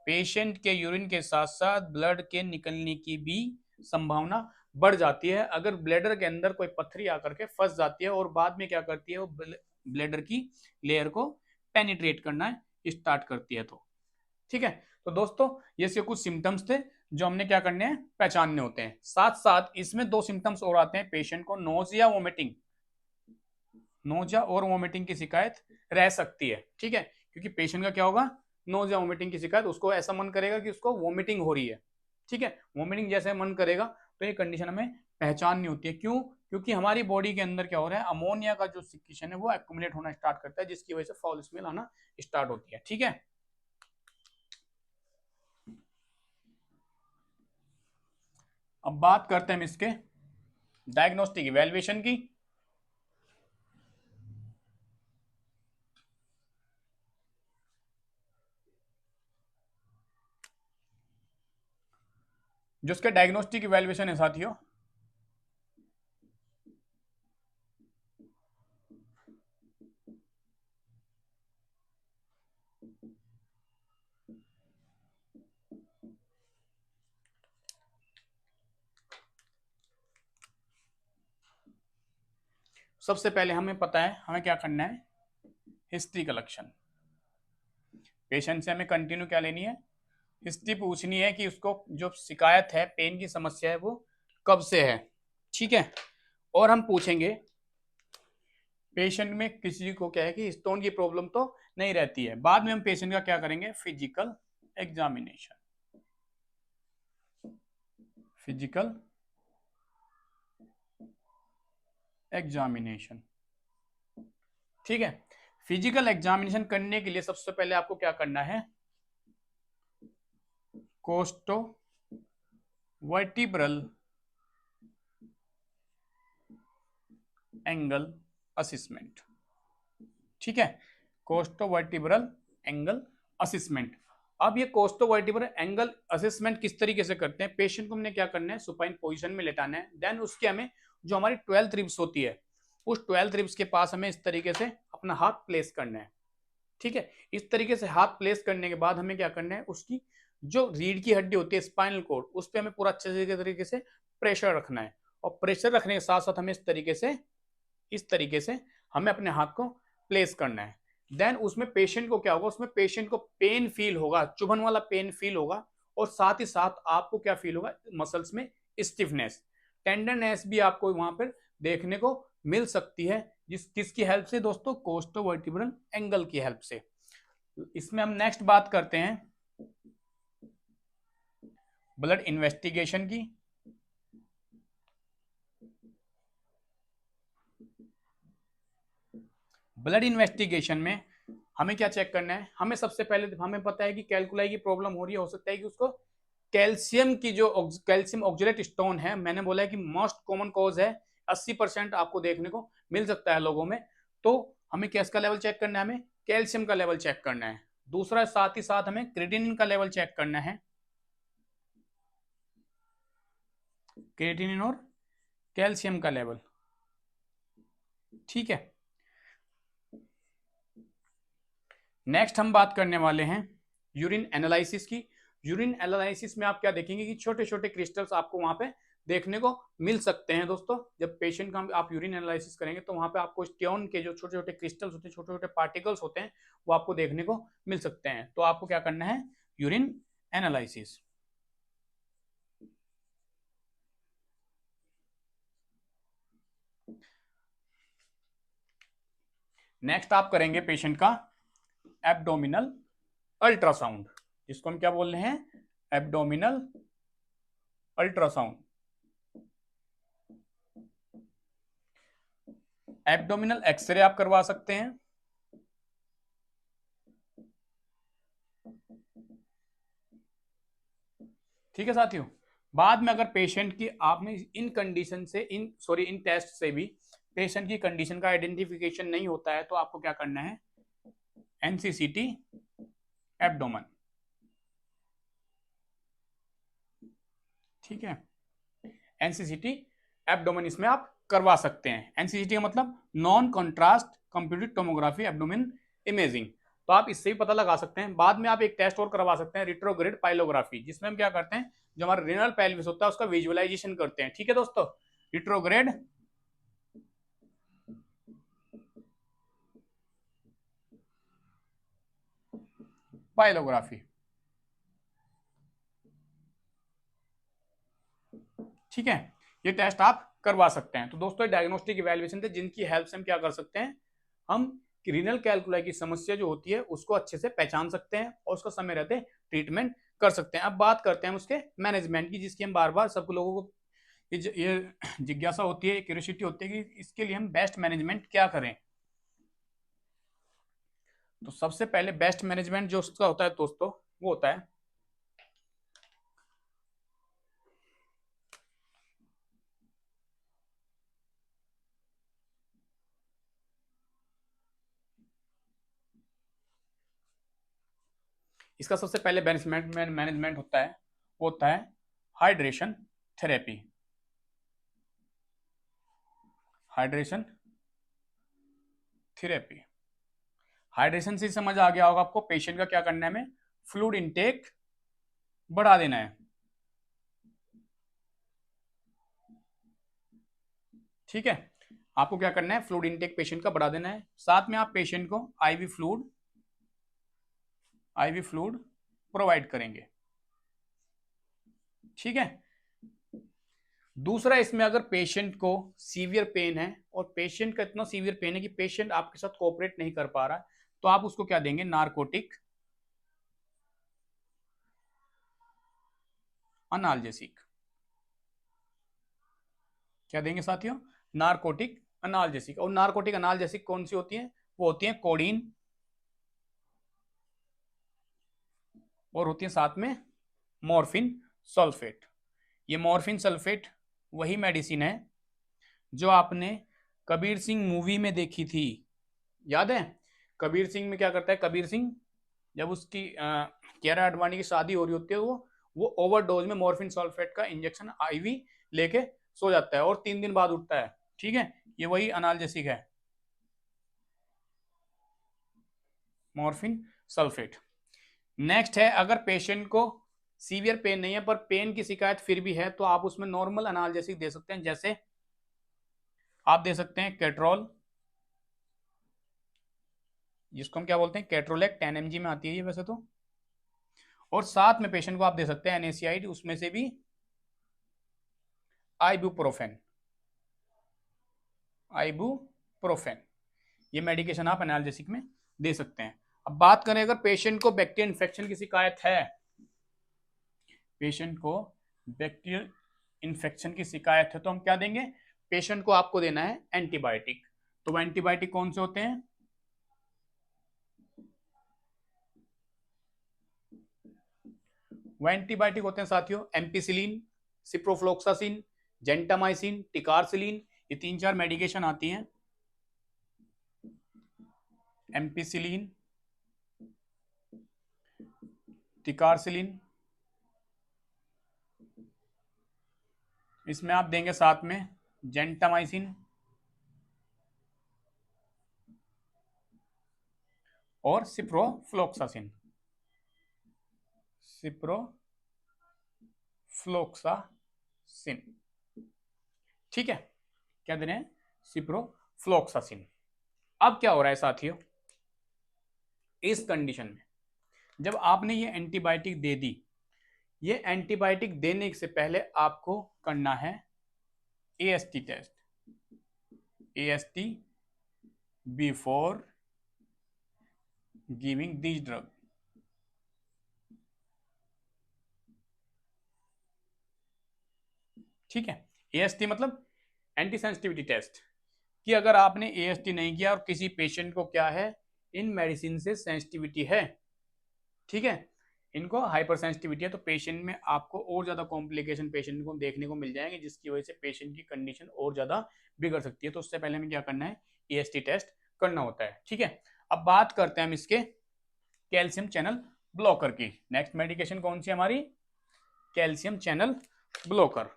पेशेंट के यूरिन के साथ साथ ब्लड के निकलने की भी संभावना बढ़ जाती है, अगर ब्लैडर के अंदर कोई पथरी आकर के फंस जाती है और बाद में क्या करती है, वो ब्लैडर की लेयर को पेनिट्रेट करना स्टार्ट करती है। तो ठीक है। तो दोस्तों, ये से कुछ सिम्टम्स थे जो हमने क्या करने हैं, पहचानने होते हैं। साथ साथ इसमें दो सिम्टम्स और आते हैं, पेशेंट को नोजिया वोमिटिंग, नोजिया और वोमिटिंग की शिकायत रह सकती है। ठीक है। क्योंकि पेशेंट का क्या होगा, नोजिया वोमिटिंग की शिकायत, उसको ऐसा मन करेगा कि उसको वोमिटिंग हो रही है। ठीक है। वोमिटिंग जैसे मन करेगा, तो ये कंडीशन हमें पहचाननी होती है। क्यों, क्योंकि हमारी बॉडी के अंदर क्या हो रहा है, अमोनिया का जो सिक्रीशन है वो एक्युमुलेट होना स्टार्ट करता है, जिसकी वजह से फाउल स्मेल आना स्टार्ट होती है। ठीक है। अब बात करते हैं हम इसके डायग्नोस्टिक इवैल्यूएशन की। जो इसका डायग्नोस्टिक इवैल्यूएशन है साथियों, सबसे पहले हमें पता है हमें क्या करना है, हिस्ट्री कलेक्शन। पेशेंट से हमें कंटिन्यू क्या लेनी है, हिस्ट्री पूछनी है कि उसको जो शिकायत है, पेन की समस्या है, वो कब से है। ठीक है, और हम पूछेंगे पेशेंट में किसी को क्या है कि स्टोन की प्रॉब्लम तो नहीं रहती है। बाद में हम पेशेंट का क्या करेंगे, फिजिकल एग्जामिनेशन। फिजिकल एग्जामिनेशन, ठीक है। फिजिकल एग्जामिनेशन करने के लिए सबसे पहले आपको क्या करना है, कोस्टो वर्टिब्रल एंगल असेसमेंट। ठीक है, कोस्टो वर्टिब्रल एंगल असेसमेंट। अब ये कोस्टो वर्टिब्रल एंगल असेसमेंट किस तरीके से करते हैं, पेशेंट को हमने क्या करना है, सुपाइन पोजीशन में लेटाना है। देन उसके हमें जो हमारी 12th रिब्स होती है, उस 12th रिब्स के पास हमें इस तरीके से अपना हाथ प्लेस करना है। ठीक है, इस तरीके से हाथ प्लेस करने के बाद हमें क्या करना है, उसकी जो रीढ़ की हड्डी होती है, स्पाइनल कॉर्ड, उस पर हमें पूरा अच्छे तरीके से प्रेशर रखना है। और प्रेशर रखने के साथ साथ हमें इस तरीके से हमें अपने हाथ को प्लेस करना है। देन उसमें पेशेंट को क्या होगा, उसमें पेशेंट को पेन फील होगा, चुभन वाला पेन फील होगा। और साथ ही साथ आपको क्या फील होगा, मसल्स में स्टिफनेस, टेंडरनेस भी आपको वहां पर देखने को मिल सकती है। किसकी हेल्प से दोस्तों, कोस्टोवर्टिब्रल एंगल की हेल्प से। इसमें हम नेक्स्ट बात करते हैं ब्लड इन्वेस्टिगेशन की। ब्लड इन्वेस्टिगेशन में हमें क्या चेक करना है, हमें सबसे पहले हमें पता है कि कैलकुलाई की प्रॉब्लम हो रही है, हो सकता है कि उसको कैल्शियम की जो कैल्शियम ऑक्जेलेट स्टोन है, मैंने बोला है कि मोस्ट कॉमन कॉज है, 80% आपको देखने को मिल सकता है लोगों में। तो हमें किसका लेवल चेक करना है, हमें कैल्शियम का लेवल चेक करना है। दूसरा साथ ही साथ हमें क्रेटिनिन का लेवल चेक करना है, क्रेटिनिन और कैल्शियम का लेवल। ठीक है, नेक्स्ट हम बात करने वाले हैं यूरिन एनालिसिस की। यूरिन एनालिसिस में आप क्या देखेंगे कि छोटे छोटे क्रिस्टल्स आपको वहां पे देखने को मिल सकते हैं। दोस्तों जब पेशेंट का आप यूरिन एनालिसिस करेंगे तो वहां पे आपको स्टोन के जो छोटे छोटे क्रिस्टल्स होते हैं, छोटे छोटे पार्टिकल्स होते हैं, वो आपको देखने को मिल सकते हैं। तो आपको क्या करना है, यूरिन एनालिसिस। नेक्स्ट आप करेंगे पेशेंट का एब्डोमिनल अल्ट्रासाउंड, जिसको हम क्या बोल रहे हैं, एब्डोमिनल अल्ट्रासाउंड। एब्डोमिनल एक्सरे आप करवा सकते हैं। ठीक है साथियों, बाद में अगर पेशेंट की आपने इन कंडीशन से इन टेस्ट से भी पेशेंट की कंडीशन का आइडेंटिफिकेशन नहीं होता है, तो आपको क्या करना है, एनसीसीटी एब्डोमेन। ठीक है, एनसीसीटी एब्डोमेन इसमें आप करवा सकते हैं। एनसीसीटी का मतलब non contrast computed tomography abdomen imaging. तो आप इससे भी पता लगा सकते हैं। बाद में आप एक टेस्ट और करवा सकते हैं, रिट्रोग्रेड पाइलोग्राफी, जिसमें हम क्या करते हैं, जो हमारा रेनल पेल्विस होता है उसका विजुअलाइजेशन करते हैं। ठीक है दोस्तों, रिट्रोग्रेड पाइलोग्राफी। ठीक है, ये टेस्ट आप करवा सकते हैं। तो दोस्तों डायग्नोस्टिक इवैल्यूएशन थे, जिनकी हेल्प से हम क्या कर सकते हैं, हम रीनल कैलकुलाई की समस्या जो होती है उसको अच्छे से पहचान सकते हैं और उसका समय रहते ट्रीटमेंट कर सकते हैं। अब बात करते हैं उसके मैनेजमेंट की, जिसकी हम बार बार सब लोगों को ये जिज्ञासा होती है, क्यूरियोसिटी होती है कि इसके लिए हम बेस्ट मैनेजमेंट क्या करें। तो सबसे पहले बेस्ट मैनेजमेंट जो उसका होता है दोस्तों, वो होता है इसका सबसे पहले मैनेजमेंट होता है, वो होता है hydration enthalpy. Hydration enthalpy, hydration से समझ आ गया होगा आपको, पेशेंट का क्या करना है, हमें फ्लूइड इनटेक बढ़ा देना है। ठीक है, आपको क्या करना है, फ्लूइड इनटेक पेशेंट का बढ़ा देना है, साथ में आप पेशेंट को आईवी फ्लूइड प्रोवाइड करेंगे। ठीक है। दूसरा, इसमें अगर पेशेंट को सीवियर पेन है और पेशेंट का इतना सीवियर पेन है कि पेशेंट आपके साथ कोऑपरेट नहीं कर पा रहा, तो आप उसको क्या देंगे, नारकोटिक अनाल्जेसिक। क्या देंगे साथियों, नारकोटिक अनाल्जेसिक। और नारकोटिक अनाल्जेसिक कौन सी होती है, वो होती है कोडीन और होती है साथ में मॉर्फिन सल्फेट। ये मॉर्फिन सल्फेट वही मेडिसिन है जो आपने कबीर सिंह मूवी में देखी थी, याद है। कबीर सिंह में क्या करता है, कबीर सिंह जब उसकी कियारा आडवाणी की शादी हो रही होती है, वो ओवरडोज में मॉर्फिन सल्फेट का इंजेक्शन आईवी लेके सो जाता है और 3 दिन बाद उठता है। ठीक है, ये वही अनाल्जेसिक है, मॉर्फिन सल्फेट। नेक्स्ट है, अगर पेशेंट को सीवियर पेन नहीं है पर पेन की शिकायत फिर भी है, तो आप उसमें नॉर्मल अनाल्जेसिक दे सकते हैं। जैसे आप दे सकते हैं कैट्रोल, जिसको हम क्या बोलते हैं, कैट्रोलेक 10 mg में आती है ये वैसे तो। और साथ में पेशेंट को आप दे सकते हैं एनएसिआइड, उसमें से भी आइबुप्रोफेन। ये मेडिकेशन आप एनाल्जेसिक में दे सकते हैं। अब बात करें, अगर पेशेंट को बैक्टीरियल इन्फेक्शन की शिकायत है, पेशेंट को बैक्टीरियल इन्फेक्शन की शिकायत है, तो हम क्या देंगे, पेशेंट को आपको देना है एंटीबायोटिक। तो वो एंटीबायोटिक कौन से होते हैं, वो एंटीबायोटिक होते हैं साथियों एम्पिसिलिन, सिप्रोफ्लोक्सासिन, जेंटामाइसिन, टिकारसिलिन। ये 3-4 मेडिकेशन आती हैं, एम्पिसिलिन, टिकारसिलिन, इसमें आप देंगे साथ में जेंटामाइसिन और सिप्रोफ्लोक्सासिन, ठीक है, क्या दे रहे हैं, सिप्रोफ्लोक्सासिन। अब क्या हो रहा है साथियों, इस कंडीशन में जब आपने ये एंटीबायोटिक दे दी, ये एंटीबायोटिक देने से पहले आपको करना है AST test, AST before giving this drug. ठीक है, एएसटी मतलब एंटी सेंसिटिविटी टेस्ट, कि अगर आपने एएसटी नहीं किया और किसी पेशेंट को क्या है, इन मेडिसिन से सेंसिटिविटी है, ठीक है, इनको हाइपर सेंसिटिविटी है, तो पेशेंट में आपको और ज्यादा कॉम्प्लिकेशन पेशेंट को देखने को मिल जाएंगे, जिसकी वजह से पेशेंट की कंडीशन और ज्यादा बिगड़ सकती है। तो उससे पहले हमें क्या करना है, एएसटी टेस्ट करना होता है। ठीक है, अब बात करते हैं हम इसके कैल्शियम चैनल ब्लॉकर की। नेक्स्ट मेडिकेशन कौन सी हमारी, कैल्शियम चैनल ब्लॉकर।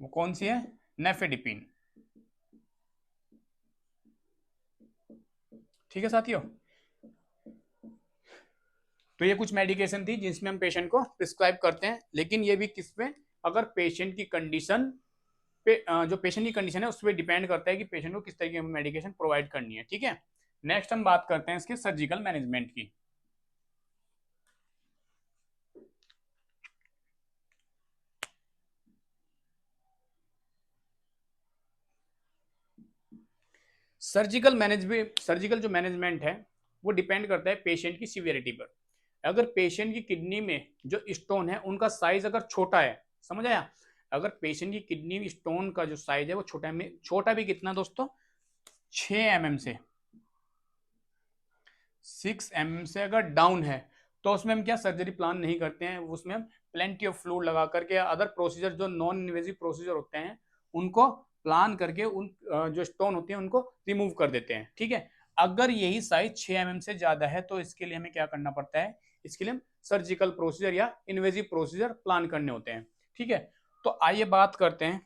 वो कौन सी है, नेफेडिपिन। ठीक है साथियों, तो ये कुछ मेडिकेशन थी जिसमें हम पेशेंट को प्रिस्क्राइब करते हैं, लेकिन ये भी किस पे, अगर पेशेंट की कंडीशन पे, जो पेशेंट की कंडीशन है उस पर डिपेंड करता है कि पेशेंट को किस तरीके की मेडिकेशन प्रोवाइड करनी है। ठीक है, नेक्स्ट हम बात करते हैं इसके सर्जिकल मैनेजमेंट की। सर्जिकल जो मैनेजमेंट है वो डिपेंड करता है पेशेंट की सीवियरिटी पर। अगर पेशेंट की किडनी में जो स्टोन है उनका साइज अगर छोटा है, समझ आया, अगर पेशेंट की किडनी स्टोन का जो साइज है वो छोटा है, छोटा भी कितना दोस्तों, 6 mm से 6 mm से अगर डाउन है, तो उसमें हम क्या सर्जरी प्लान नहीं करते हैं, उसमें हम प्लेंटी ऑफ फ्लूइड लगा करके अदर प्रोसीजर जो नॉन इन्वेजिव प्रोसीजर होते हैं उनको प्लान करके उन जो स्टोन होती है उनको रिमूव कर देते हैं। ठीक है, अगर यही साइज 6 mm से ज्यादा है तो इसके लिए हमें क्या करना पड़ता है, इसके लिए हम सर्जिकल प्रोसीजर या इन्वेजिव प्रोसीजर प्लान करने होते हैं। ठीक है, तो आइए बात करते हैं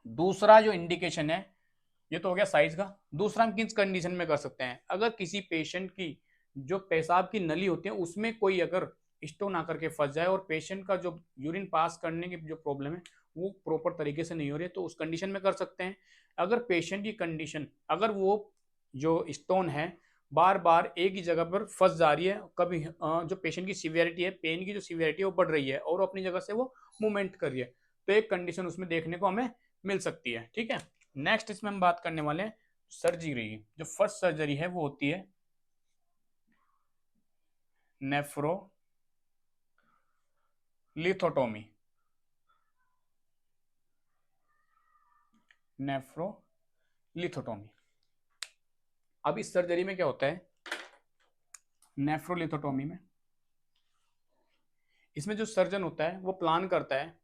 दूसरा जो इंडिकेशन है ये तो हो गया साइज का। दूसरा हम किस कंडीशन में कर सकते हैं, अगर किसी पेशेंट की जो पेशाब की नली होती है उसमें कोई अगर स्टोन आकर के फंस जाए और पेशेंट का जो यूरिन पास करने की जो प्रॉब्लम है वो प्रॉपर तरीके से नहीं हो रही है, तो उस कंडीशन में कर सकते हैं। अगर पेशेंट की कंडीशन, अगर वो जो स्टोन है बार बार एक ही जगह पर फंस जा रही है, कभी जो पेशेंट की सीवियरिटी है, पेन की जो सीवियरिटी है वो बढ़ रही है और अपनी जगह से वो मूवमेंट कर रही है, तो एक कंडीशन उसमें देखने को हमें मिल सकती है। ठीक है, नेक्स्ट इसमें हम बात करने वाले हैं सर्जरी। जो फर्स्ट सर्जरी है वो होती है नेफ्रोलिथोटोमी। नेफ्रोलिथोटोमी। अब इस सर्जरी में क्या होता है, नेफ्रोलिथोटोमी में इसमें जो सर्जन होता है वो प्लान करता है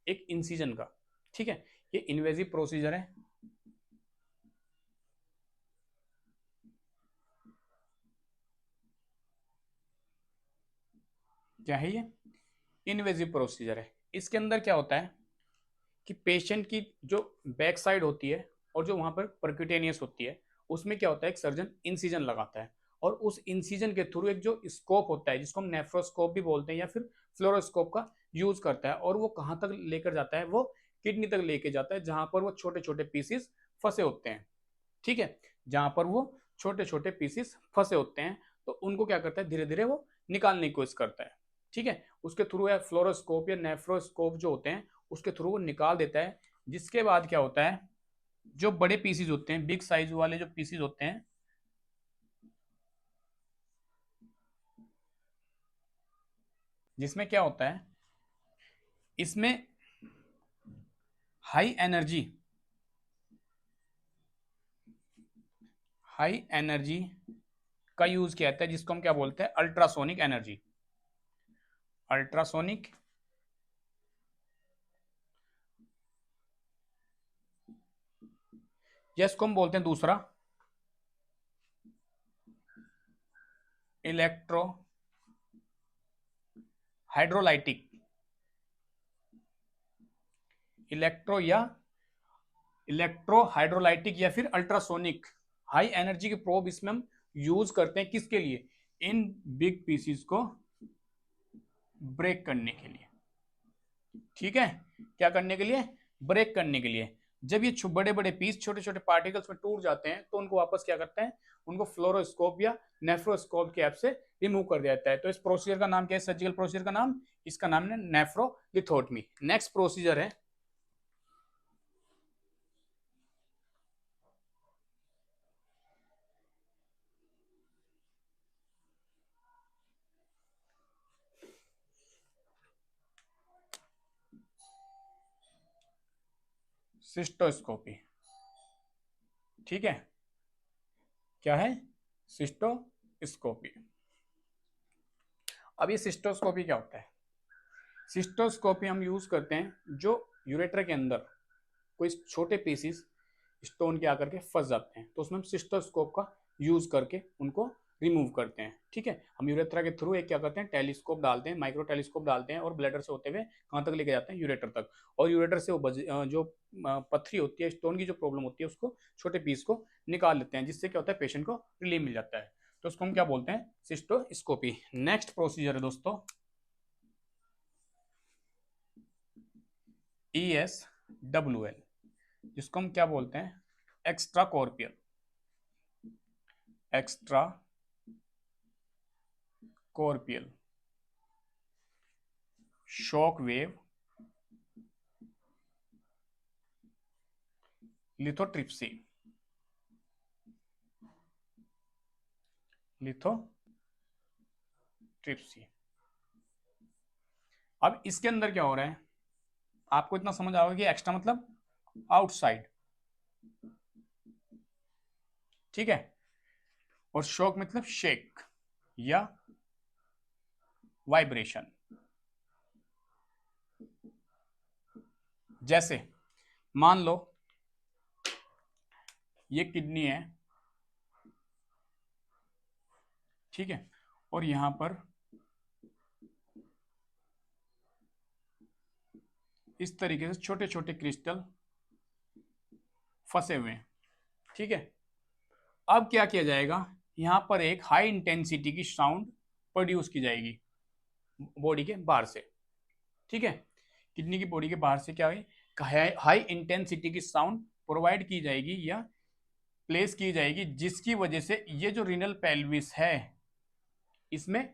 एक इंसिजन का। ठीक है, ये इन्वेजिव प्रोसीजर है। क्या है ये, इन्वेजिव प्रोसीजर है। इसके अंदर क्या होता है कि पेशेंट की जो बैक साइड होती है और जो वहां पर परक्यूटेनियस होती है उसमें क्या होता है, एक सर्जन इंसिजन लगाता है और उस इंसिजन के थ्रू एक जो स्कोप होता है जिसको हम नेफ्रोस्कोप भी बोलते हैं या फिर फ्लोरोस्कोप का यूज करता है, और वो कहाँ तक लेकर जाता है, वो किडनी तक लेके जाता है जहां पर वो छोटे छोटे पीसीस फंसे होते हैं। ठीक है, जहां पर वो छोटे छोटे पीसीस फंसे होते हैं तो उनको क्या करता है, धीरे धीरे वो निकालने की कोशिश करता है। ठीक है, उसके थ्रू या फ्लोरोस्कोप या नेफ्रोस्कोप जो होते हैं उसके थ्रू वो निकाल देता है। जिसके बाद क्या होता है, जो बड़े पीसीज होते हैं, बिग साइज वाले जो पीसीज होते हैं, जिसमें क्या होता है, इसमें हाई एनर्जी हाई एनर्जी का यूज किया जाता है जिसको हम क्या बोलते हैं, अल्ट्रासोनिक एनर्जी। अल्ट्रासोनिक या इसको हम बोलते हैं दूसरा इलेक्ट्रो हाइड्रोलाइटिक। इलेक्ट्रो हाइड्रोलाइटिक या फिर अल्ट्रासोनिक हाई एनर्जी के प्रोब इसमें हम यूज करते हैं, किसके लिए, इन बिग पीसीज को ब्रेक करने के लिए। ठीक है, क्या करने के लिए, ब्रेक करने के लिए। जब ये बड़े बड़े पीस छोटे छोटे पार्टिकल्स में टूट जाते हैं तो उनको वापस क्या करते हैं, उनको फ्लोरोस्कोप या नेफ्रोस्कोप की हेल्प से रिमूव कर दिया जाता है। तो इस प्रोसीजर का नाम क्या है, सर्जिकल प्रोसीजर का नाम, इसका नाम है नेफ्रोलिथोटमी। नेक्स्ट प्रोसीजर है सिस्टोस्कोपी। ठीक है, क्या है, सिस्टोस्कोपी। अब ये सिस्टोस्कोपी क्या होता है, सिस्टोस्कोपी हम यूज करते हैं जो यूरेटर के अंदर कोई छोटे पीसीस स्टोन के आकर के फंस जाते हैं तो उसमें हम सिस्टोस्कोप का यूज करके उनको रिमूव करते हैं। ठीक है, हम यूरेथ्रा के थ्रू एक क्या करते हैं, टेलीस्कोप डालते हैं, माइक्रो टेलीस्कोप डालते हैं और ब्लैडर से होते हुए कहाँ तक लेके जाते हैं, यूरेटर तक। और यूरेटर से वो जो पथरी होती है, स्टोन की जो प्रॉब्लम होती है उसको, छोटे पीस को निकाल लेते हैं, जिससे क्या होता है, पेशेंट को रिलीफ मिल जाता है। तो उसको हम क्या बोलते हैं, सिस्टोस्कोपी। नेक्स्ट प्रोसीजर है दोस्तों ESWL, जिसको हम क्या बोलते हैं, extracorporeal extracorporeal shock wave lithotripsy. Lithotripsy. अब इसके अंदर क्या हो रहा है, आपको इतना समझ आओगे कि एक्स्ट्रा मतलब आउटसाइड। ठीक है, और शॉक मतलब शेक या वाइब्रेशन। जैसे मान लो ये किडनी है, ठीक है, और यहां पर इस तरीके से छोटे छोटे क्रिस्टल फंसे हुए हैं। ठीक है। अब क्या किया जाएगा, यहाँ पर एक हाई इंटेंसिटी की साउंड प्रोड्यूस की जाएगी बॉडी के बाहर से। ठीक है, किडनी की बॉडी के बाहर से क्या है, हाई इंटेंसिटी की साउंड प्रोवाइड की जाएगी या प्लेस की जाएगी, जिसकी वजह से ये जो रीनल पेल्विस है इसमें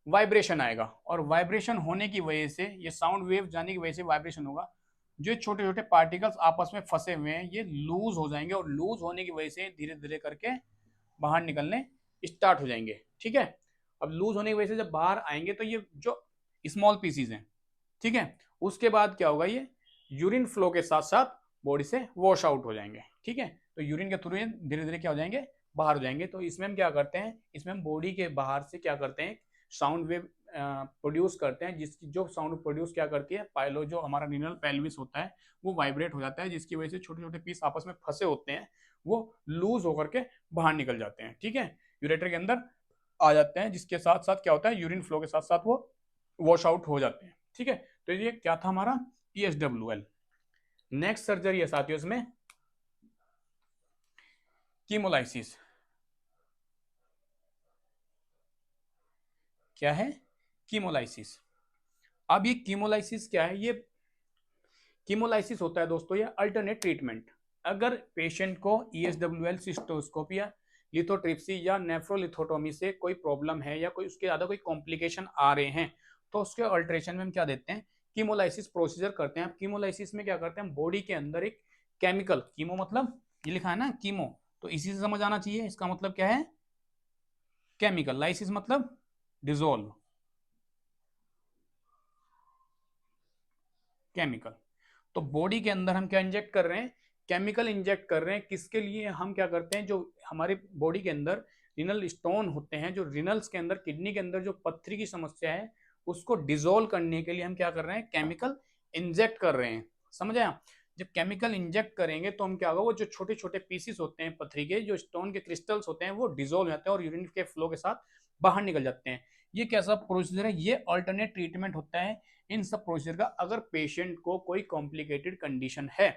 वाइब्रेशन आएगा, और वाइब्रेशन होने की वजह से, ये साउंड वेव जाने की वजह से वाइब्रेशन होगा, जो छोटे छोटे पार्टिकल्स आपस में फंसे हुए हैं ये लूज हो जाएंगे, और लूज होने की वजह से धीरे धीरे करके बाहर निकलने स्टार्ट हो जाएंगे। ठीक है, अब लूज होने की वजह से जब बाहर आएंगे तो ये जो स्मॉल पीसीज हैं, ठीक है, उसके बाद क्या होगा, ये यूरिन फ्लो के साथ साथ बॉडी से वॉश आउट हो जाएंगे। ठीक है, तो यूरिन के थ्रू धीरे धीरे क्या हो जाएंगे, बाहर हो जाएंगे। तो इसमें हम क्या करते हैं, इसमें हम बॉडी के बाहर से क्या करते हैं, साउंड वेव प्रोड्यूस करते हैं, जिसकी जो साउंड प्रोड्यूस क्या करती है, पाइलो जो हमारा रीनल पेल्विस होता है वो वाइब्रेट हो जाता है, जिसकी वजह से छोटे छोटे पीस आपस में फंसे होते हैं वो लूज होकर के बाहर निकल जाते हैं। ठीक है, यूरेटर के अंदर आ जाते हैं, जिसके साथ साथ क्या होता है, यूरिन फ्लो के साथ साथ वो वॉश आउट हो जाते हैं। ठीक है, तो ये क्या था हमारा ESWL। नेक्स्ट सर्जरी है साथियों इसमें कीमोलाइसिस। क्या है, कीमोलाइसिस। अब ये कीमोलाइसिस क्या है, ये कीमोलाइसिस होता है दोस्तों ये अल्टरनेट ट्रीटमेंट। अगर पेशेंट को ESWL सिस्टोस्कोपी या लिथोट्रिप्सी या नेफ्रोलिथोटोमी से कोई प्रॉब्लम है या कोई उसके ज्यादा कोई कॉम्प्लिकेशन आ रहे हैं, तो उसके अल्ट्रेशन में हम क्या देते हैं, कीमोलाइसिस प्रोसीजर करते हैं। कीमोलाइसिस में क्या करते हैं, बॉडी के अंदर एक केमिकल, कीमो मतलब ये लिखा है ना कीमो, तो इसी से समझ आना चाहिए, इसका मतलब क्या है, केमिकल, लाइसिस मतलब डिजोल्व, केमिकल। तो बॉडी के अंदर हम क्या इंजेक्ट कर रहे हैं, केमिकल इंजेक्ट कर रहे हैं। किसके लिए, हम क्या करते हैं, जो हमारे बॉडी के अंदर रिनल स्टोन होते हैं, जो रिनल्स के अंदर, किडनी के अंदर जो पत्थरी की समस्या है उसको डिजोल्व करने के लिए हम क्या कर रहे हैं, केमिकल इंजेक्ट कर रहे हैं। समझ आया, जब केमिकल इंजेक्ट करेंगे तो हम क्या होगा, वो जो छोटे छोटे पीसीस होते हैं पथरी के, जो स्टोन के क्रिस्टल्स होते हैं वो डिजोल्व हो जाते हैं और यूरिन के फ्लो के साथ बाहर निकल जाते हैं। ये कैसा प्रोसीजर है, ये अल्टरनेट ट्रीटमेंट होता है इन सब प्रोसीजर का। अगर पेशेंट को कोई कॉम्प्लिकेटेड कंडीशन है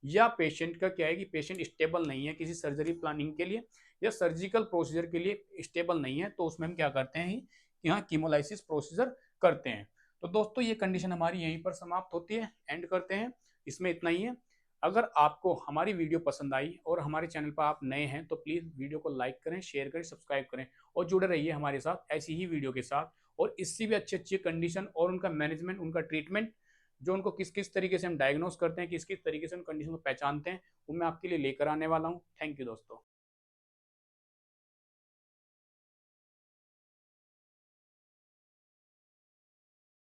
या पेशेंट का क्या है कि पेशेंट स्टेबल नहीं है किसी सर्जरी प्लानिंग के लिए या सर्जिकल प्रोसीजर के लिए स्टेबल नहीं है, तो उसमें हम क्या करते हैं, यहाँ कीमोलाइसिस प्रोसीजर करते हैं। तो दोस्तों ये कंडीशन हमारी यहीं पर समाप्त होती है, एंड करते हैं, इसमें इतना ही है। अगर आपको हमारी वीडियो पसंद आई और हमारे चैनल पर आप नए हैं तो प्लीज़ वीडियो को लाइक करें, शेयर करें, सब्सक्राइब करें और जुड़े रहिए हमारे साथ ऐसी ही वीडियो के साथ, और इससे भी अच्छी अच्छी कंडीशन और उनका मैनेजमेंट, उनका ट्रीटमेंट, जो उनको किस किस तरीके से हम डायग्नोस करते हैं, किस किस तरीके से उन कंडीशन को पहचानते हैं, वो मैं आपके लिए लेकर आने वाला हूँ। थैंक यू दोस्तों।